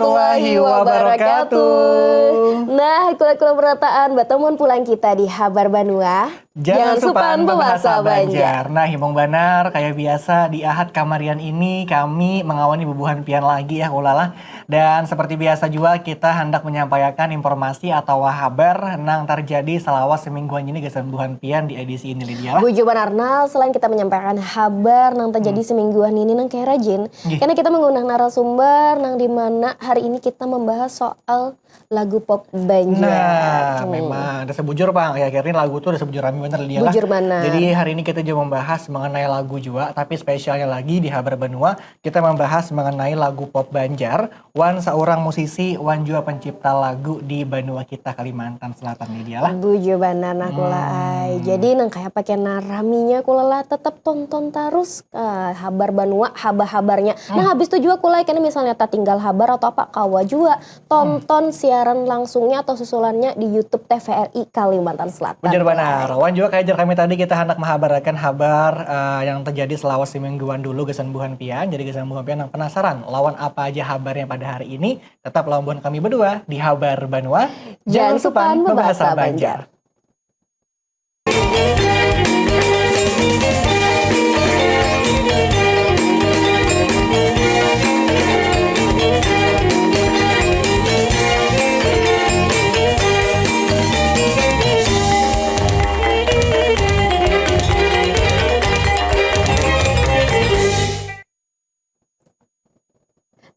warahmatullahi wabarakatuh. Nah, kula berataan bertemuan pulang kita di Habar Banua. Jangan supan bebahasa Banjar. Nah, Himong Banar, kayak biasa di Ahad Kamarian ini kami mengawani bubuhan pian lagi ya ulala. Dan seperti biasa juga kita hendak menyampaikan informasi atau habar nang terjadi selawas semingguan ini gesan bubuhan pian di edisi ini Lydia. Buju Banarnal, selain kita menyampaikan habar nang terjadi semingguan ini nang kayak rajin. Karena kita mengundang narasumber nang dimana hari ini kita membahas soal lagu pop Banjar. Nah, memang ada sebujur Bang. Ya, akhirnya lagu tuh ada sebujur rame bener Lydia. Bujur bener. Jadi hari ini kita juga membahas mengenai lagu juga, tapi spesialnya lagi di Habar Banua kita membahas mengenai lagu pop Banjar. Wan seorang musisi, wan juga pencipta lagu di Banua kita Kalimantan Selatan Lydia lah. Bujur bener nah kulai. Jadi nang kayak pakai naraminya kulala tetap tonton terus Habar Banua, habarnya. Nah, habis itu juga kulai karena misalnya tak tinggal habar atau apa kawa juga tonton siaran langsungnya atau susulannya di YouTube TVRI Kalimantan Selatan. Benar benar. Wan juga kayak kami tadi kita hendak menghabarkan habar yang terjadi selawas semingguan dulu gesan buhan pian. Jadi gesan buhan pian yang penasaran lawan apa aja habarnya pada hari ini. Tetap lawan buhan kami berdua di Habar Banua. Jangan supan bebahasa Banjar.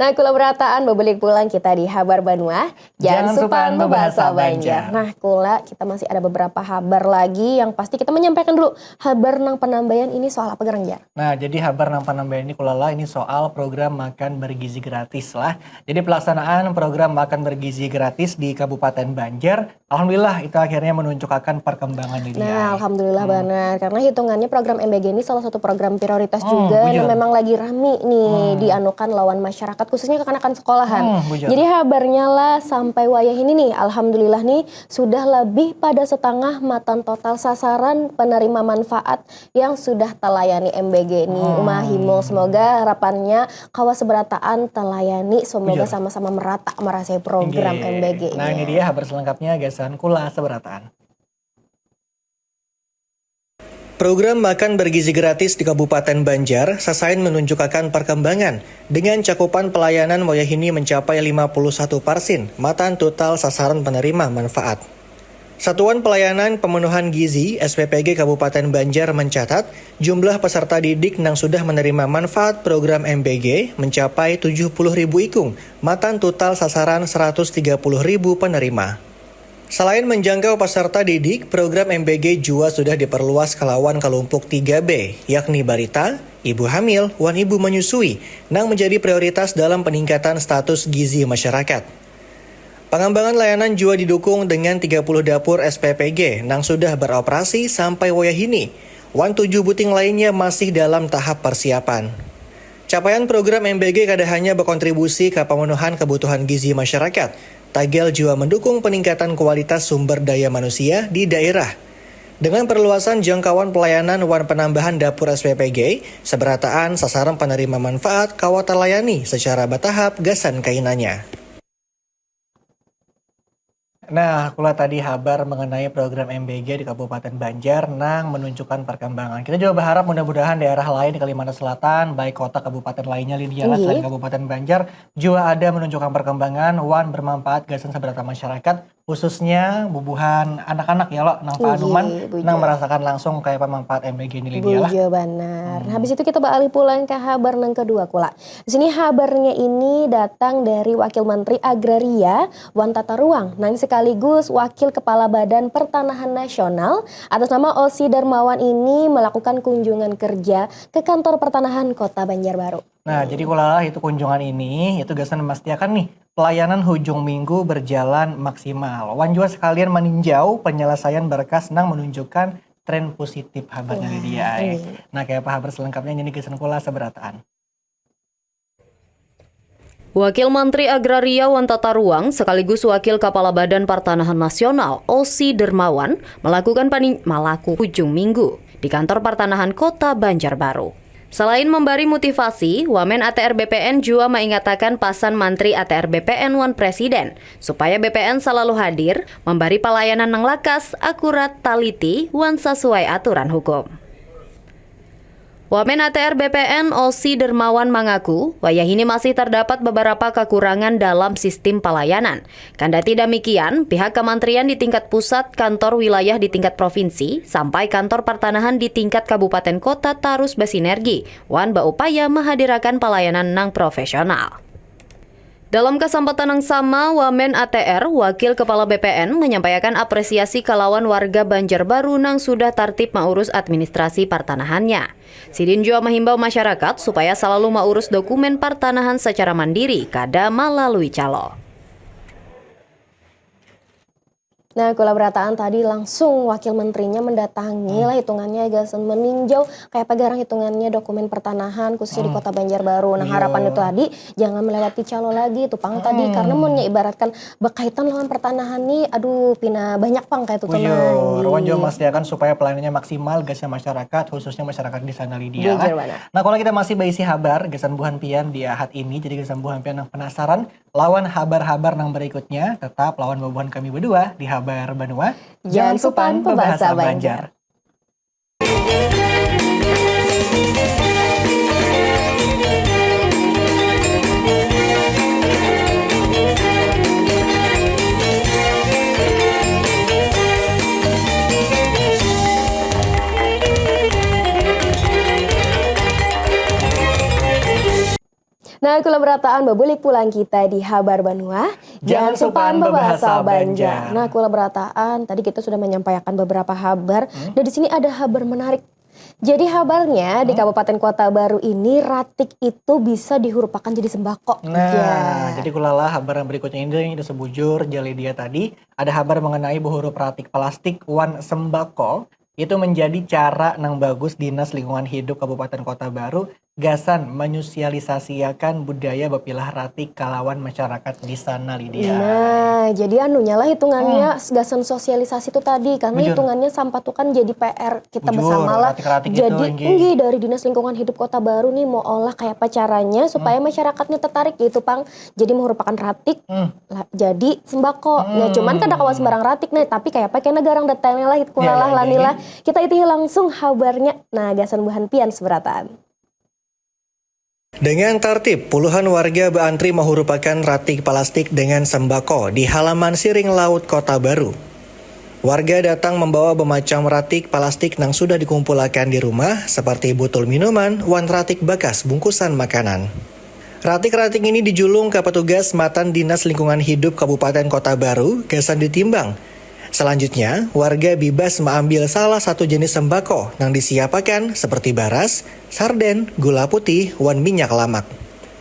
Nah, kula berataan bebelik pulang kita di Habar Banua. Jangan supan bebahasa Banjar. Nah, kula kita masih ada beberapa habar lagi yang pasti kita menyampaikan dulu. Habar nang penambahan ini soal apa Gerang Jar? Nah, jadi habar nang penambahan ini kulala ini soal program makan bergizi gratis lah. Jadi pelaksanaan program makan bergizi gratis di Kabupaten Banjar, alhamdulillah itu akhirnya menunjukkan perkembangan ini. Nah, alhamdulillah benar. Karena hitungannya program MBG ini salah satu program prioritas juga yang memang lagi rame nih dianukan lawan masyarakat khususnya kekanakan sekolahan. Jadi habarnya lah sampai wayah ini nih, alhamdulillah nih sudah lebih pada setengah matan total sasaran penerima manfaat yang sudah telayani MBG ini. Umahimo, semoga harapannya kawa seberataan telayani, semoga sama-sama merata merasai program MBG. Nah, ini dia habar selengkapnya gasan kula seberataan. Program makan bergizi gratis di Kabupaten Banjar sasain menunjukkan perkembangan dengan cakupan pelayanan wayahini mencapai 51% matan total sasaran penerima manfaat. Satuan Pelayanan Pemenuhan Gizi SPPG Kabupaten Banjar mencatat jumlah peserta didik yang sudah menerima manfaat program MBG mencapai 70.000 ikung, matan total sasaran 130.000 penerima. Selain menjangkau peserta didik, program MBG juga sudah diperluas ke lawan kelompok 3B, yakni balita, ibu hamil, wan ibu menyusui, yang menjadi prioritas dalam peningkatan status gizi masyarakat. Pengembangan layanan juga didukung dengan 30 dapur SPPG yang sudah beroperasi sampai wayahini. Wan 7 buting lainnya masih dalam tahap persiapan. Capaian program MBG kada hanya berkontribusi ke pemenuhan kebutuhan gizi masyarakat, Tagel juga mendukung peningkatan kualitas sumber daya manusia di daerah. Dengan perluasan jangkauan pelayanan wan penambahan dapur SPPG, seberataan sasaran penerima manfaat kawat layani secara bertahap gasan kainannya. Nah, kula tadi habar mengenai program MBG di Kabupaten Banjar nang menunjukkan perkembangan. Kita juga berharap mudah-mudahan daerah lain di Kalimantan Selatan, baik kota kabupaten lainnya Lydia selain Kabupaten Banjar, juga ada menunjukkan perkembangan wan bermanfaat gasan seberata masyarakat, khususnya bubuhan anak-anak ya lo nang panuman nang merasakan langsung kayak pemanfaat MBG ini Lydia lah. Benar. Habis itu kita beralih pulang ke habar nang kedua kula. Di sini habarnya ini datang dari Wakil Menteri Agraria Wan Tata Ruang nang sekaligus Wakil Kepala Badan Pertanahan Nasional atas nama Osi Darmawan ini melakukan kunjungan kerja ke kantor pertanahan Kota Banjarbaru. Nah, jadi kula itu kunjungan ini itu gasan memastikan nih pelayanan hujung minggu berjalan maksimal. Wan juga sekalian meninjau penyelesaian berkas nang menunjukkan tren positif habarnya dia. Nah, kayak apa habar selengkapnya ini gasan kula seberataan. Wakil Menteri Agraria Wan Tata Ruang sekaligus Wakil Kepala Badan Pertanahan Nasional Osi Darmawan melakukan hujung minggu di kantor pertanahan Kota Banjarbaru. Selain memberi motivasi, Wamen ATR BPN juga mengatakan pasan Mantri ATR BPN Wan Presiden supaya BPN selalu hadir, memberi pelayanan yang lakas, akurat, taliti, wan sesuai aturan hukum. Wamen ATR BPN Osi Dermawan mengaku, wayahini masih terdapat beberapa kekurangan dalam sistem pelayanan. Kendati demikian, pihak kementerian di tingkat pusat, kantor wilayah di tingkat provinsi, sampai kantor pertanahan di tingkat kabupaten kota terus bersinergi, wan berupaya menghadirkan pelayanan yang profesional. Dalam kesempatan yang sama, Wamen ATR, Wakil Kepala BPN, menyampaikan apresiasi ke lawan warga Banjarbaru yang sudah tertib mengurus administrasi pertanahannya. Sidin juga menghimbau masyarakat supaya selalu mengurus dokumen pertanahan secara mandiri, kada melalui calo. Nah, kolaborataan tadi langsung wakil menterinya mendatangi lah hitungannya gasan meninjau kayak pagarang hitungannya dokumen pertanahan khususnya di Kota Banjarbaru. Nah, harapan itu tadi jangan melewati calo lagi itu pang tadi karena mau ibaratkan berkaitan lawan pertanahan nih aduh pina banyak pang kayak itu Bujur, Wan juga memastikan supaya pelayanannya maksimal gasnya masyarakat khususnya masyarakat di sana Lydia. Nah, kalau kita masih berisi kabar gasan buhan pian di ahad ini jadi gasan buhan pian yang penasaran lawan habar-habar yang berikutnya tetap lawan babuhan kami berdua di Habar Banua, Jangan Supan Pembahasa Banjar. Nah, kolaborataan babulik pulang kita di Habar Banua. Jangan Supan Pembahasa Banjar. Nah, kolaborataan tadi kita sudah menyampaikan beberapa kabar dan di sini ada kabar menarik. Jadi kabarnya di Kabupaten Kota Baru ini ratik itu bisa dihurupakan jadi sembako. Nah, jadi kulala kabar yang berikutnya ini disebujur jali dia tadi ada kabar mengenai huruf ratik plastik wan sembako itu menjadi cara yang bagus Dinas Lingkungan Hidup Kabupaten Kota Baru gasan menyosialisasiakan budaya bepilah ratik kalawan masyarakat di sana Lydia. Nah, jadi anunya lah hitungannya gasan sosialisasi itu tadi karena hitungannya sampah tuh kan jadi PR kita bersama lah. Ratik-ratik Jadi itu, dari Dinas Lingkungan Hidup Kota Baru nih mau olah kayak apa caranya supaya masyarakatnya tertarik gitu, Pang. Jadi merupakan ratik jadi sembako. Nah, cuman kada kawan sembarang ratik nih, tapi kayak apa kena garang detailnya lah itu kulalah lanilah. Kita itu langsung kabarnya. Nah, gasan buhan pian seberataan. Dengan tertib, puluhan warga berantri menghurupakan ratik plastik dengan sembako di halaman Siring Laut Kota Baru. Warga datang membawa bermacam ratik plastik yang sudah dikumpulkan di rumah seperti botol minuman, wan ratik bekas bungkusan makanan. Ratik-ratik ini dijulung ke petugas Matan Dinas Lingkungan Hidup Kabupaten Kota Baru, gasan ditimbang. Selanjutnya, warga bebas mengambil salah satu jenis sembako yang disiapkan seperti baras, sarden, gula putih, wan minyak lamak.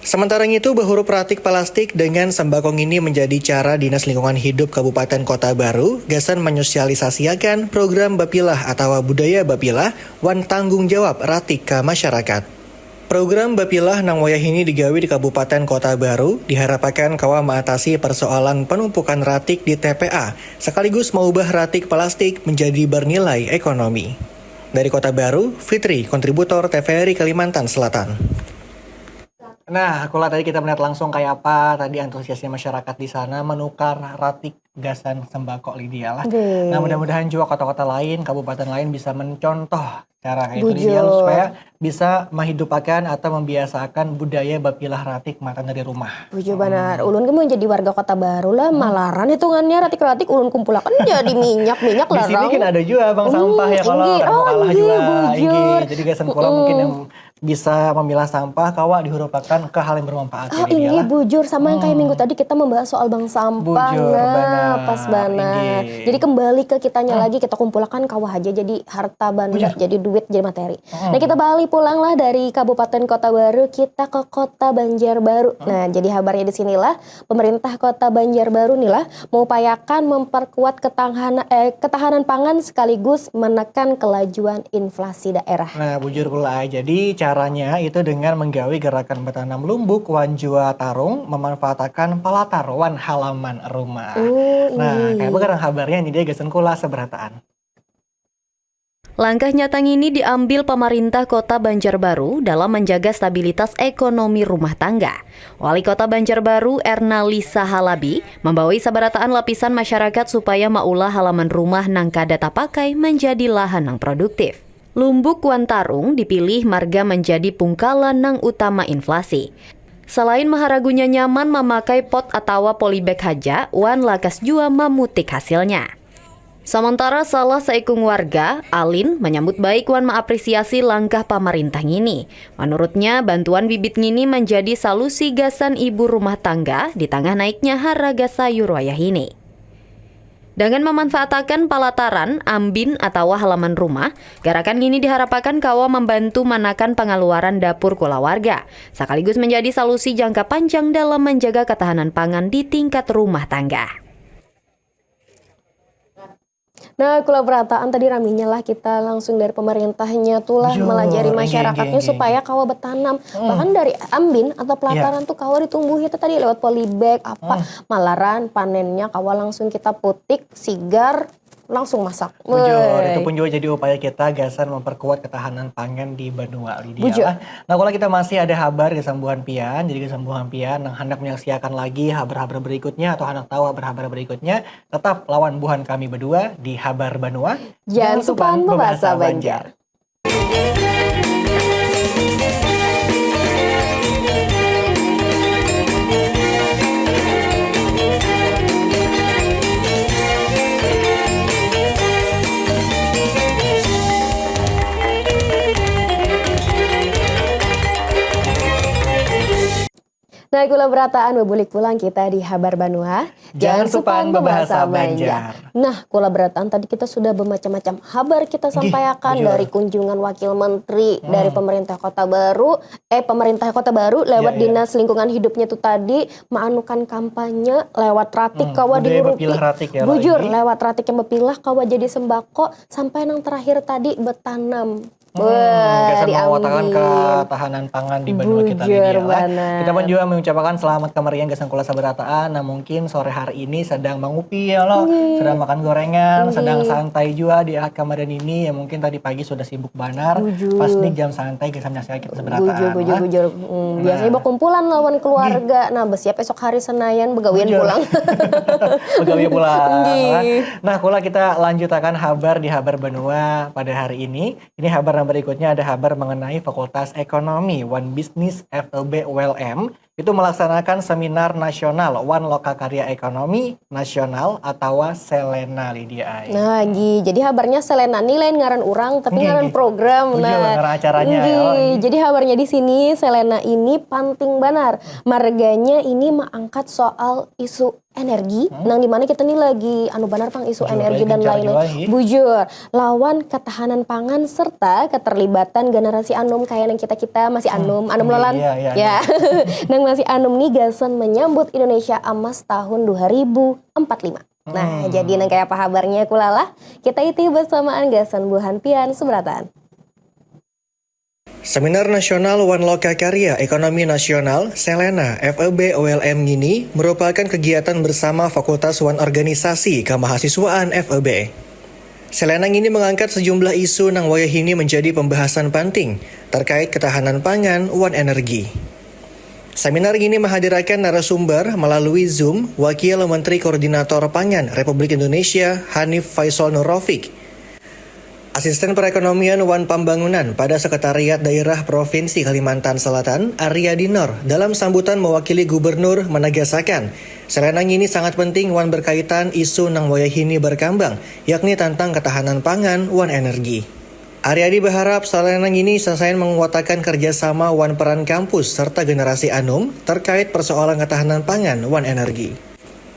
Sementara itu, berhuruf ratik plastik dengan sembako ini menjadi cara Dinas Lingkungan Hidup Kabupaten Kota Baru gasan menyosialisasiakan program Bapilah atau budaya Bapilah wan tanggung jawab ratik ke masyarakat. Program Bapilah nang wayahini digawe di Kabupaten Kota Baru diharapkan kawa mengatasi persoalan penumpukan ratik di TPA sekaligus mengubah ratik plastik menjadi bernilai ekonomi. Dari Kota Baru, Fitri, kontributor TVRI Kalimantan Selatan. Nah, kalau tadi kita melihat langsung kayak apa tadi antusiasnya masyarakat di sana menukar ratik gasan sembako Lydia lah. Nah, mudah-mudahan juga kota-kota lain, kabupaten lain bisa mencontoh cara kayak itu Lydia supaya bisa menghidupkan atau membiasakan budaya bapilah ratik makan dari rumah. Buju benar. Ulun kan jadi warga Kota Baru lah, malaran hitungannya ratik-ratik ulun kumpulakan jadi minyak-minyak larang. Di sini kan ada juga bang sampah ya kalau kalah juga. Jadi gasan kolam mungkin yang bisa memilah sampah kawa dihurupakan ke hal yang bermanfaat. Ini bujur sama yang kayak minggu tadi kita membahas soal bank sampah. Bujur, benar. Pas banget. Jadi kembali ke kitanya lagi kita kumpulkan kawa aja jadi harta benda, jadi duit, jadi materi. Nah, kita balik pulang lah dari Kabupaten Kota Baru kita ke Kota Banjarbaru. Nah, jadi kabarnya di sinilah pemerintah Kota Banjarbaru nih lah mengupayakan memperkuat ketahanan pangan sekaligus menekan kelajuan inflasi daerah. Nah, bujur pula. Jadi caranya itu dengan menggawe gerakan bertanam lumbuk wan jua tarung memanfaatkan palatar wan halaman rumah. Nah, kayak begarang kabarnya ini dia gasan kula seberataan. Langkah nyata ini diambil pemerintah Kota Banjarbaru dalam menjaga stabilitas ekonomi rumah tangga. Wali Kota Banjarbaru Erna Lisa Halabi membawa sabarataan lapisan masyarakat supaya maulah halaman rumah nang kada tapakai menjadi lahan nang produktif. Lumbuk Wantarung dipilih marga menjadi pungkalan nang utama inflasi. Selain maharagunya nyaman memakai pot atau polybag haja, wan lakas jua memutik hasilnya. Sementara salah seikung warga, Alin, menyambut baik wan mengapresiasi langkah pemerintah ini. Menurutnya, bantuan bibit ini menjadi solusi gasan ibu rumah tangga di tengah naiknya harga sayur wayah ini. Dengan memanfaatkan palataran, ambin atau halaman rumah, gerakan ini diharapkan kawa membantu menekan pengeluaran dapur kula warga, sekaligus menjadi solusi jangka panjang dalam menjaga ketahanan pangan di tingkat rumah tangga. Nah, kula berataan tadi raminya lah kita langsung dari pemerintahnya tuh lah melajari masyarakatnya supaya kawa bertanam. Bahkan dari ambin atau pelataran tuh kawa ditumbuhi itu tadi lewat polybag malaran panennya kawa langsung kita putik, sigar, langsung masak. Itu pun juga jadi upaya kita gasan memperkuat ketahanan pangan di Banua Lydia. Nah, kalau kita masih ada kabar kesembuhan pian, jadi kesembuhan pian yang hendak menyaksikan lagi habar-habar berikutnya atau hendak tahu habar-habar berikutnya, tetap lawan buhan kami berdua di Habar Banua. Jangan supan membahasa Banjar. Nah, kula berataan bebulik pulang kita di Habar Banua. Jangan supan membahasa Banjar. Nah, kula berataan tadi kita sudah bermacam-macam kabar kita sampaikan dari kunjungan wakil menteri dari pemerintah Kota Baru, lewat Dinas Lingkungan Hidupnya itu tadi maanukan kampanye lewat ratik kawa diuruti. Bujur lewat ratik yang bepilah kawa jadi sembako sampai yang terakhir tadi betanam. Kita mengawatakan ketahanan pangan di Banua kita Lydia. Kita pun juga mengucapkan selamat kemerian gasan kula sabarataan. Nah, mungkin sore hari ini sedang mengupi ya loh, sedang makan gorengan, sedang santai juga di ahad kemarin ini. Ya mungkin tadi pagi sudah sibuk banar. Pas nih jam santai gasan menyaksikan kita sabarataan. Biasanya berkumpulan lawan keluarga. Nah, bersiap esok hari Senayan begawian pulang. Begawian pulang. Nah, kula kita lanjutkan habar di Habar Banua pada hari ini. Ini habar berikutnya ada kabar mengenai Fakultas Ekonomi One Business FEB ULM itu melaksanakan seminar nasional One Lokakarya Ekonomi Nasional atau Selena Lydia. Nah, jadi habarnya Selena ini lain ngaran orang tapi ngaran program. Ngaran acaranya. Jadi habarnya di sini Selena ini penting benar. Marganya ini mengangkat soal isu energi, nang dimana kita nih lagi banar pang isu energi dan lain-lain. Bujur, lawan ketahanan pangan serta keterlibatan generasi anom kayak yang kita masih anom lolan. Ya. Nang masih anom nih gasan menyambut Indonesia Emas tahun 2045. Nah, jadi nang kayak apa kabarnya kulalah, kita itu bersamaan gasan buhan pian seberatan. Seminar Nasional One Lokakarya Ekonomi Nasional Selena FEB ULM ini merupakan kegiatan bersama Fakultas One Organisasi Kemahasiswaan FEB. Selena ini mengangkat sejumlah isu nang wayah ini menjadi pembahasan penting terkait ketahanan pangan One Energi. Seminar ini menghadirkan narasumber melalui Zoom Wakil Menteri Koordinator Pangan Republik Indonesia Hanif Faisal Nurrafiq, Asisten Perekonomian Wan Pembangunan pada Sekretariat Daerah Provinsi Kalimantan Selatan, Arya Dinor, dalam sambutan mewakili Gubernur menegaskan, Selena ini sangat penting Wan berkaitan isu nang wayah ini berkembang, yakni tentang ketahanan pangan Wan Energi. Aryadi berharap Selena ini selesai menguatkan kerjasama Wan peran kampus serta generasi anum terkait persoalan ketahanan pangan Wan Energi.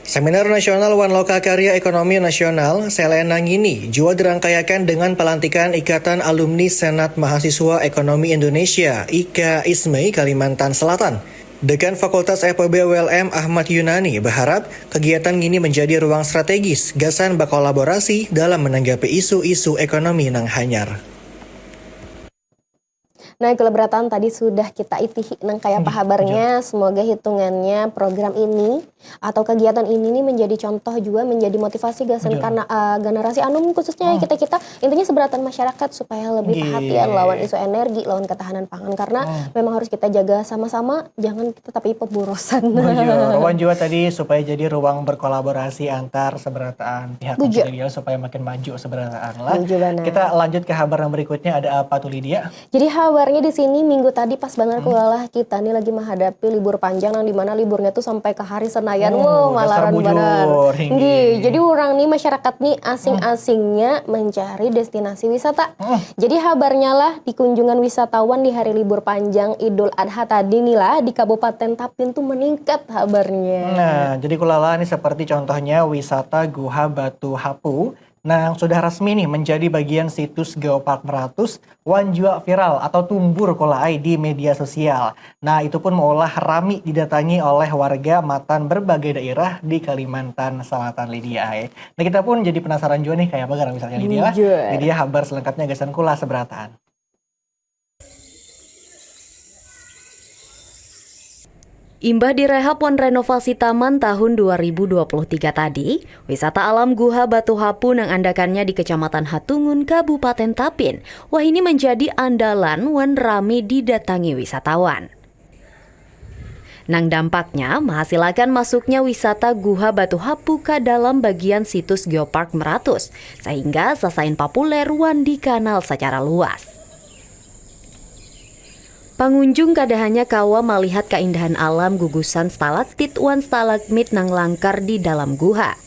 Seminar Nasional One Lokakarya Ekonomi Nasional Selena ini juga dirangkaikan dengan pelantikan Ikatan Alumni Senat Mahasiswa Ekonomi Indonesia IKA ISME Kalimantan Selatan. Dekan Fakultas FEB ULM Ahmad Yunani berharap kegiatan ini menjadi ruang strategis gasan berkolaborasi dalam menanggapi isu-isu ekonomi nang hanyar. Nah, keleberatan tadi sudah kita itihi nang kayak apa kabarnya. Semoga hitungannya program ini atau kegiatan ini nih menjadi contoh juga, menjadi motivasi gasan karena generasi anum khususnya kita intinya seberatan masyarakat supaya lebih perhatian lawan isu energi, lawan ketahanan pangan karena memang harus kita jaga sama-sama, jangan kita tapi pemborosan. Wan juga tadi supaya jadi ruang berkolaborasi antar seberataan pihak jadi supaya makin maju seberataan lah. Kita lanjut ke kabar yang berikutnya, ada apa tuh Lydia? Jadi kabarnya di sini minggu tadi pas banget kuliah kita nih lagi menghadapi libur panjang yang dimana liburnya tuh sampai ke hari Senayan. Malaran benar. Jadi orang nih masyarakat nih asing-asingnya mencari destinasi wisata. Jadi kabarnya lah di kunjungan wisatawan di hari libur panjang Idul Adha tadi nih lah di Kabupaten Tapin tuh meningkat kabarnya. Nah, jadi kulala ini seperti contohnya wisata Guha Batu Hapu. Nah, sudah resmi nih menjadi bagian situs Geopark Meratus, wan juga viral atau tumbur kolai di media sosial. Nah, itu pun malah rami didatangi oleh warga matan berbagai daerah di Kalimantan Selatan, Lydia. Nah, kita pun jadi penasaran juga nih kayak apa misalnya Lydia. Lydia, kabar selengkapnya gasan kula seberataan. Imbah direhab wan renovasi taman tahun 2023 tadi, wisata alam Guha Batu Hapu nang andakannya di Kecamatan Hatungun, Kabupaten Tapin, wah ini menjadi andalan wan rame didatangi wisatawan. Nang dampaknya menghasilkan masuknya wisata Guha Batu Hapu ke dalam bagian situs Geopark Meratus, sehingga sasain populer wan dikenal secara luas. Pengunjung kada hanya kawa melihat keindahan alam gugusan stalaktit wan stalagmit nang langkar di dalam guha.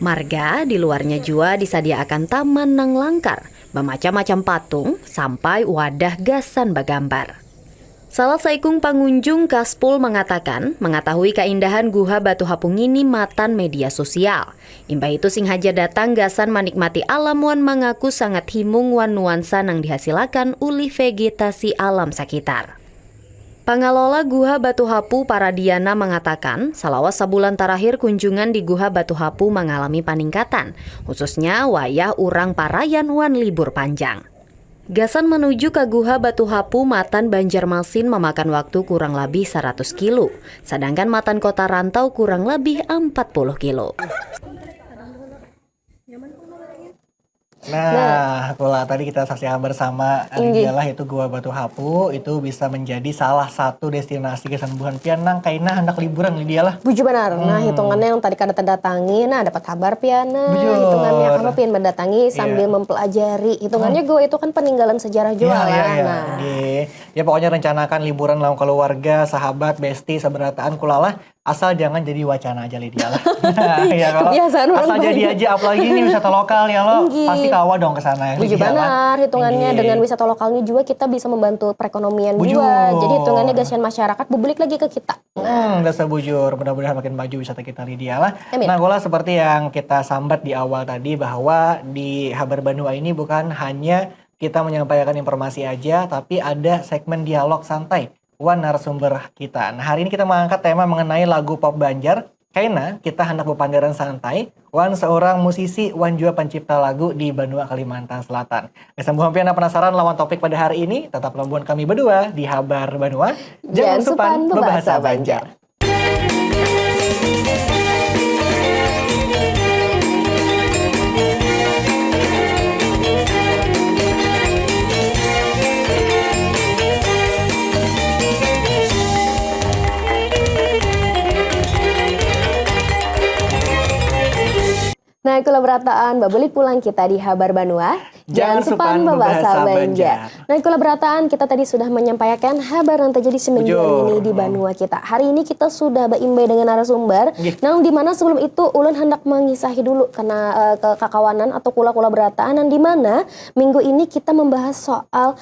Marga di luarnya juga disediakan taman nang langkar, bermacam-macam patung sampai wadah gasan bagambar. Salah seikung pengunjung Kaspul mengatakan mengetahui keindahan Guha Batu Hapung ini matan media sosial. Imbah itu sing haja datang gasan menikmati alam wan mengaku sangat himung wan nuansa nang dihasilkan oleh vegetasi alam sekitar. Pengelola Guha Batu Hapu Paradiana mengatakan salawas sebulan terakhir kunjungan di Guha Batu Hapu mengalami peningkatan, khususnya wayah urang parayan wan libur panjang. Gasan menuju ke Guha Batu Hapu matan Banjarmasin memakan waktu kurang lebih 100 kilo, sedangkan matan kota rantau kurang lebih 40 kilo. Nah, pula tadi kita saksikan bersama adalah itu Guha Batu Hapu itu bisa menjadi salah satu destinasi kesembuhan pianang kaina hendak liburan Lydia lah. Buju benar. Nah, hitungannya yang tadi kada terdatangi, nah dapat kabar piana. Hitungannya apa pian mendatangi sambil mempelajari. Hitungannya Goa itu kan peninggalan sejarah juga lah. Ya pokoknya rencanakan liburan lawan keluarga, sahabat, besti, seberataan kulalah. Asal jangan jadi wacana aja Lydia lah. Ya, kalau asal jadi aja, apalagi ini wisata lokal ya lo pasti kawa dong ke sana ya. Buju benar, hitungannya dengan wisata lokalnya juga kita bisa membantu perekonomian juga. Jadi hitungannya gasian masyarakat bubulik lagi ke kita. Dasar bujur, mudah-mudahan makin maju wisata kita Lydia lah. Nah, gola seperti yang kita sambat di awal tadi bahwa di Habar Banua ini bukan hanya kita menyampaikan informasi aja, tapi ada segmen dialog santai wan narasumber kita. Nah, hari ini kita mengangkat tema mengenai lagu pop Banjar. Karena kita hendak berpandaran santai wan seorang musisi wan juga pencipta lagu di Banua, Kalimantan Selatan. Kesembuhan piana penasaran lawan topik pada hari ini, tetap lembuan kami berdua di Habar Banua. Jangan supan berbahasa Banjar. Nah, kolaborataan babeli pulang kita di Habar Banua. Jangan supan berbahasa Banjar. Nah, kolaborataan kita tadi sudah menyampaikan habar yang terjadi seminggu ini di Banua kita. Hari ini kita sudah berimbai dengan narasumber. Nah, di mana sebelum itu ulun hendak mengisahi dulu karena kekawanan atau kolaborataan yang di mana minggu ini kita membahas soal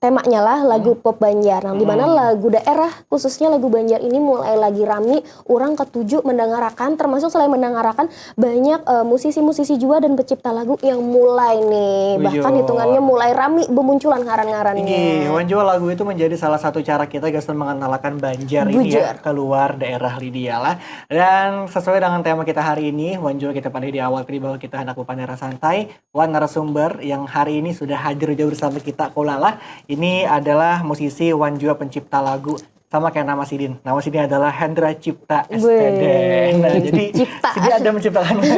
temanya lah lagu pop Banjar. Nah, di mana lagu daerah khususnya lagu Banjar ini mulai lagi rame, orang ketujuh mendengarkan, termasuk selain mendengarkan banyak musisi-musisi juga dan pencipta lagu yang mulai nih, bahkan hitungannya mulai rame bermunculan ngaran-ngarannya. Ini Wan juga lagu itu menjadi salah satu cara kita guys mengenalkan Banjar ini ya keluar daerah Lydia lah. Dan sesuai dengan tema kita hari ini, Wan juga kita pada di awal tadi bahwa kita hendak Panera Santai. Wan narasumber yang hari ini sudah hadir jauh bersama kita Kolala. Ini adalah musisi Wan juga pencipta lagu sama kayak nama Sidin. Nama Sidin adalah Hendra Cipta STD. Nah, jadi Sidin ada menciptakan lagu.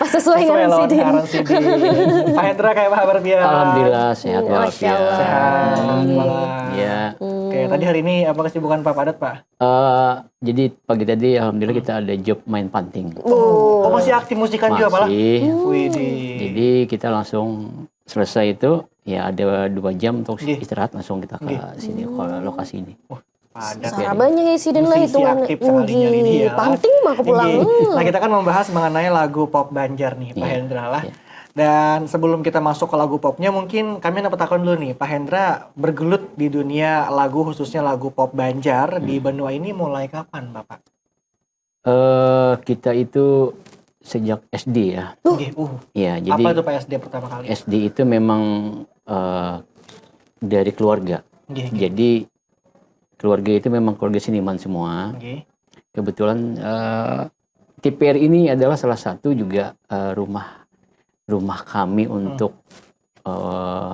Pas sesuai dengan Sidin. Pak Hendra kayak apa kabar dia? Alhamdulillah sehat walafiat. Sehat. Malam. Ya. Oke, tadi hari ini apa kesibukan Pak Padat, Pak? Jadi pagi tadi alhamdulillah kita ada job main panting. Oh, masih aktif musikan juga Pak? Masih. Widih. Jadi kita langsung selesai itu ya ada 2 jam untuk istirahat langsung kita ke sini ke lokasi ini. Padat. Sarabanya ya Sidin lah Musisi hitungan. aktif sekalinya ini ya. Panting mah aku pulang. Nah, kita kan membahas mengenai lagu pop Banjar nih, Pak Hendra lah. Dan sebelum kita masuk ke lagu popnya, mungkin kami dapat takon dulu nih, Pak Hendra bergelut di dunia lagu, khususnya lagu pop Banjar di benua ini mulai kapan, Bapak? Kita itu sejak SD ya. Ya, jadi apa itu Pak SD pertama kali? SD itu memang dari keluarga. Jadi keluarga itu memang keluarga seniman semua. Kebetulan TPR ini adalah salah satu juga rumah kami untuk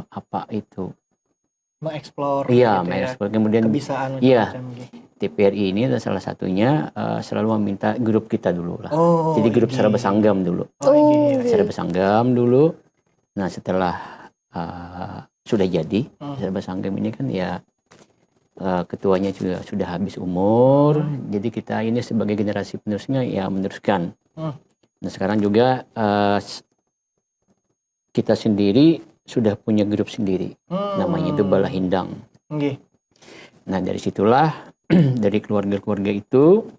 apa itu mengeksplor. Iya, gitu mengeksplor. Kemudian kebisaan. Iya, TPR ini adalah salah satunya selalu meminta grup kita dulu lah. Jadi grup Saraba Sanggam dulu. Saraba Sanggam dulu. Nah setelah sudah jadi Saraba Sanggam ini kan ya ketuanya juga sudah habis umur. Jadi kita ini sebagai generasi penerusnya ya meneruskan. Nah sekarang juga kita sendiri sudah punya grup sendiri, namanya itu Bala Hindang. Nah dari situlah dari keluarga-keluarga itu,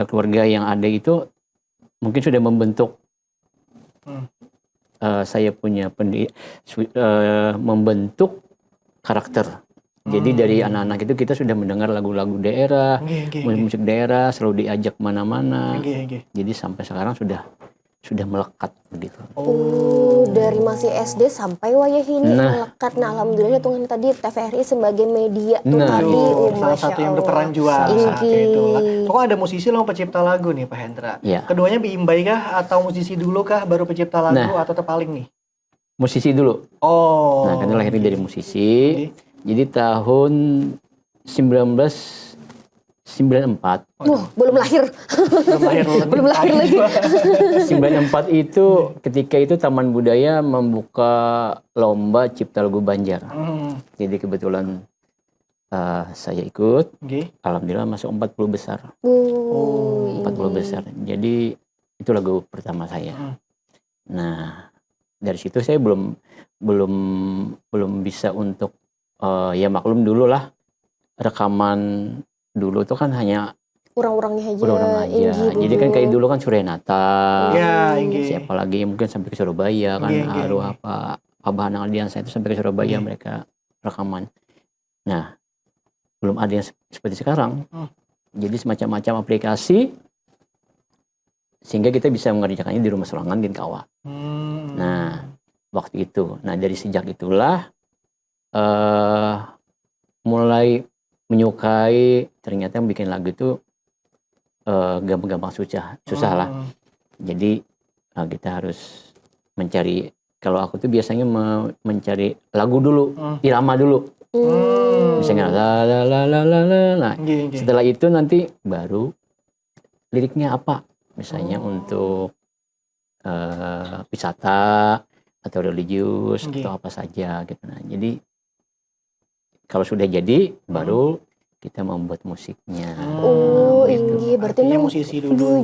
keluarga yang ada itu mungkin sudah membentuk saya punya membentuk karakter. Jadi dari anak-anak itu kita sudah mendengar lagu-lagu daerah, musik daerah, selalu diajak mana-mana. Jadi sampai sekarang sudah melekat begitu. Dari masih SD sampai wayah ini melekat. Nah, alhamdulillah hitungan tadi TVRI sebagai media tuh tadi salah satu yang berperan juga saat itu. Pokoknya ada musisi loh pencipta lagu nih Pak Hendra. Keduanya biimbai kah atau musisi dulu kah baru pencipta lagu atau terpaling nih? Musisi dulu. Nah, karena lahirnya dari musisi. Jadi tahun 1994. Belum lahir. Belum lahir lagi. 94 itu ketika itu Taman Budaya membuka lomba cipta lagu Banjar. Jadi kebetulan saya ikut. Alhamdulillah masuk 40 besar. 40 besar. Jadi itu lagu pertama saya. Nah, dari situ saya belum bisa untuk ya maklum dulu lah, rekaman dulu tuh kan hanya orang-orangnya aja. Jadi kan kayak dulu kan Surenata, siapa lagi mungkin sampai ke Surabaya kan, Arwah Pak Abah Aldiansa itu sampai ke Surabaya mereka rekaman. Nah, belum ada yang seperti sekarang. Jadi semacam aplikasi sehingga kita bisa mengerjakannya di rumah sorangan di Kawah. Nah, waktu itu, dari sejak itulah mulai menyukai, ternyata yang bikin lagu itu gampang-gampang susah lah. Jadi kita harus mencari, kalau aku tuh biasanya mencari lagu dulu, irama dulu. Misalnya nah setelah itu nanti baru liriknya apa, misalnya untuk wisata atau religius atau apa saja gitu. Nah jadi kalau sudah jadi baru kita membuat musiknya. Gitu. Berarti musisi dulu.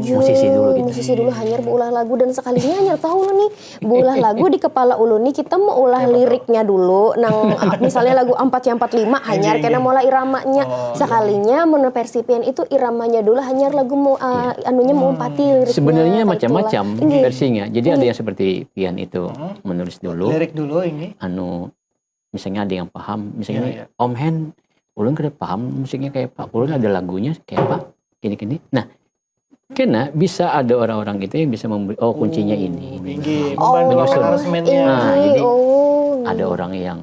Musisi dulu hanya berulah lagu dan sekalinya hanya tahu nih berulah lagu di kepala ulun nih kita mau ulah liriknya dulu. Nang misalnya lagu 445 hanya karena mulai iramanya. Sekalinya mun Persipian itu iramanya dulu hanya lagu mau anunya mau empati liriknya. Sebenarnya macam-macam versinya. Jadi ada yang seperti Pian itu menulis dulu. Lirik dulu ini. misalnya ada yang paham, misalnya Iya. Om Hen, ulun kada paham musiknya kayak Pak, ulun ada lagunya kayak Pak, gini-gini. Nah, karena bisa ada orang-orang itu yang bisa memberi, oh kuncinya ini. Membantu menyusun. aransemennya. Nah, jadi oh. ada orang yang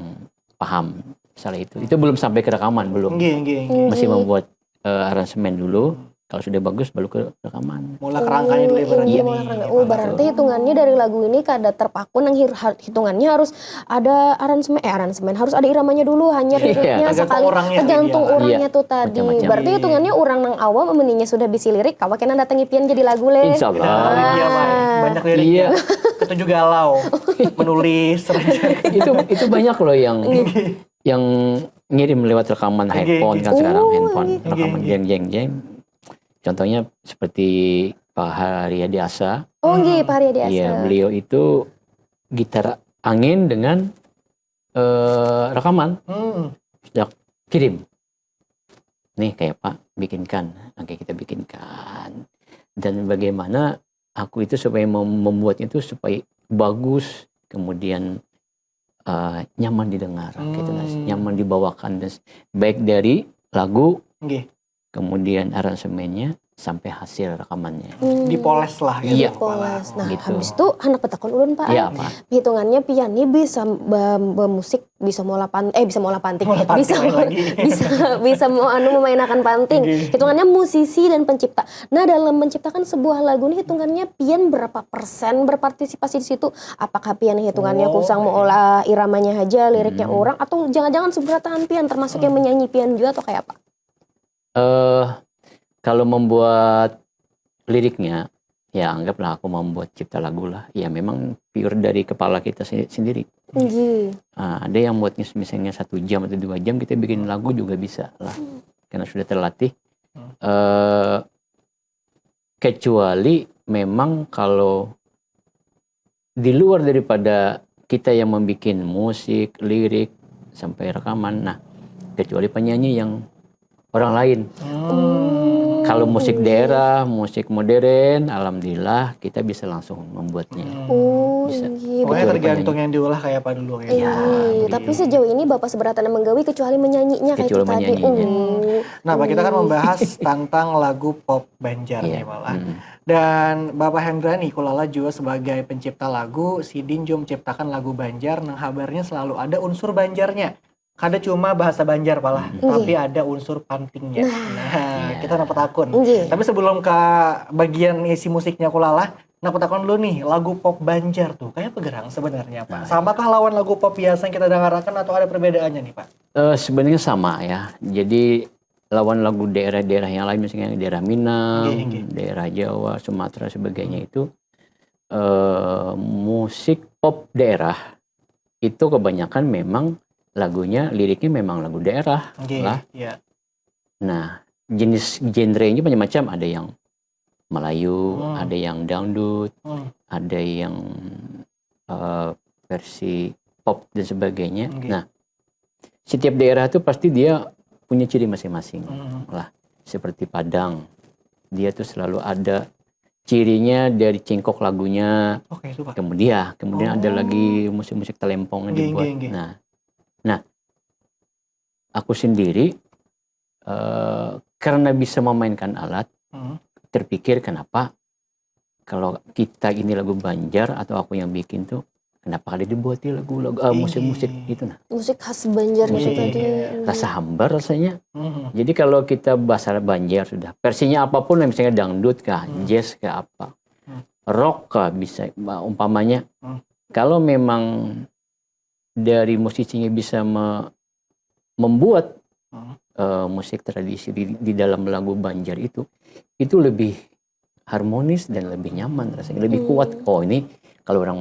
paham misalnya itu. Itu belum sampai ke rekaman, belum. Nggih. Masih membuat aransemen dulu. Kalau sudah bagus baru ke rekaman. Mulai kerangkanya dulu ibaratnya. Iya, mulai kerangka. Oh, berarti hitungannya dari lagu ini kada terpaku nang hitungannya harus ada aransemen harus ada iramanya dulu, hanya liriknya tergantung sekali orangnya, tergantung iya. orangnya tuh tadi. Macam-macam. Berarti hitungannya orang nang awam meninya sudah bisi lirik, kawa kena datangi pian jadi lagu le. Insya Allah. Iya, Pak. Banyak liriknya. Ketujuh galau, menulis, itu banyak loh yang ngirim lewat rekaman handphone kan sekarang handphone rekaman jeng. Contohnya seperti Pak Haryadi Asa. Oh nggih, Pak Haryadi Asa. Iya, beliau itu gitar angin dengan rekaman. Sudah kirim. Nih kayak Pak bikinkan, oke kita bikinkan. Dan bagaimana aku itu supaya membuatnya itu supaya bagus, kemudian nyaman didengar, gitu, nyaman dibawakan, dan baik dari lagu, kemudian aransemennya sampai hasil rekamannya. Dipoles lah. Iya. Dipoles. Nah, Gitu. habis itu anak petakon ulun Pak. Iya, Pak. Hitungannya pian ini bisa bermusik, bisa mau panting, bisa mau memainkan panting. Hitungannya musisi dan pencipta. Nah, dalam menciptakan sebuah lagu ini hitungannya pian berapa persen berpartisipasi di situ? Apakah pian hitungannya kusang mau olah iramanya aja, liriknya orang, atau jangan-jangan seberatan pian termasuk yang menyanyi pian juga atau kayak apa? Kalau membuat liriknya, ya anggaplah aku membuat cipta lagu lah. Ya memang pure dari kepala kita sendiri. Ada yang buatnya misalnya 1 jam atau 2 jam, kita bikin lagu juga bisa lah. Karena sudah terlatih. Kecuali memang kalau di luar daripada kita yang membuat musik, lirik, sampai rekaman. Nah, kecuali penyanyi yang orang lain. Kalau musik daerah, musik modern, alhamdulillah kita bisa langsung membuatnya. Bisa. Pokoknya tergantung yang diolah kayak apa dulu. Tapi sejauh ini Bapak seberatan menggawi kecuali menyanyinya kayak itu tadi. Nah, Pak, kita kan membahas tentang lagu pop Banjar nih malah. Dan Bapak Hendrani kulala juga sebagai pencipta lagu, Sidin juga menciptakan lagu Banjar, nang habarnya selalu ada unsur Banjarnya. Kada cuma bahasa Banjar palah, tapi ada unsur pantingnya. Nah, kita dapat akun. Tapi sebelum ke bagian isi musiknya kulala, dapat akun dulu nih, lagu pop Banjar tuh kayak pegerang sebenarnya, Pak. Samakah lawan lagu pop biasa yang kita dengarkan atau ada perbedaannya nih, Pak? Sebenarnya sama ya. Jadi lawan lagu daerah-daerah yang lain, misalnya daerah Minang, daerah Jawa, Sumatera sebagainya itu musik pop daerah itu kebanyakan memang lagunya, liriknya memang lagu daerah lah. Nah, jenis genrenya macam-macam. Ada yang Melayu, ada yang dangdut, ada yang versi pop dan sebagainya. Nah, setiap daerah itu pasti dia punya ciri masing-masing lah. Seperti Padang, dia tuh selalu ada cirinya dari cengkok lagunya. Kemudian ada lagi musik-musik telempong yang dibuat. Nah, aku sendiri karena bisa memainkan alat, terpikir kenapa kalau kita ini lagu Banjar atau aku yang bikin tuh, kenapa kali dibuat lagu-lagu musik-musik gitu nah. Musik khas Banjar gitu tadi. Rasa hambar rasanya. Jadi kalau kita bahasa Banjar sudah versinya apapun, misalnya dangdut kah, jazz kah apa, rock kah bisa umpamanya. Kalau memang dari musisinya bisa membuat musik tradisi di dalam lagu Banjar itu lebih harmonis dan lebih nyaman rasanya, lebih kuat. Oh ini kalau orang